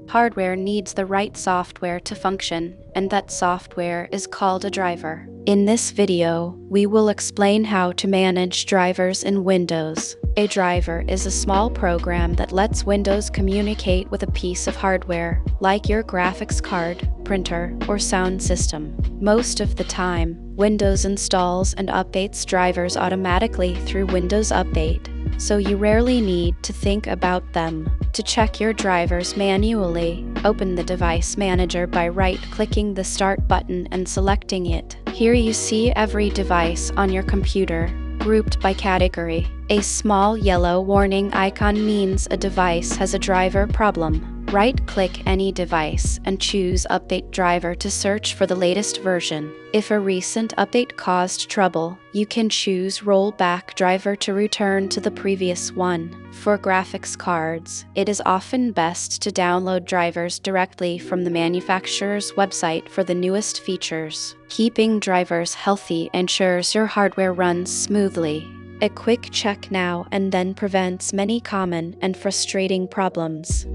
Hardware needs the right software to function, and that software is called a driver. In this video, we will explain how to manage drivers in Windows. A driver is a small program that lets Windows communicate with a piece of hardware, like your graphics card, printer, or sound system. Most of the time, Windows installs and updates drivers automatically through Windows Update, so you rarely need to think about them. To check your drivers manually, open the Device Manager by right-clicking the Start button and selecting it. Here you see every device on your computer, grouped by category. A small yellow warning icon means a device has a driver problem. Right-click any device and choose Update Driver to search for the latest version. If a recent update caused trouble, you can choose Rollback Driver to return to the previous one. For graphics cards, it is often best to download drivers directly from the manufacturer's website for the newest features. Keeping drivers healthy ensures your hardware runs smoothly. A quick check now and then prevents many common and frustrating problems.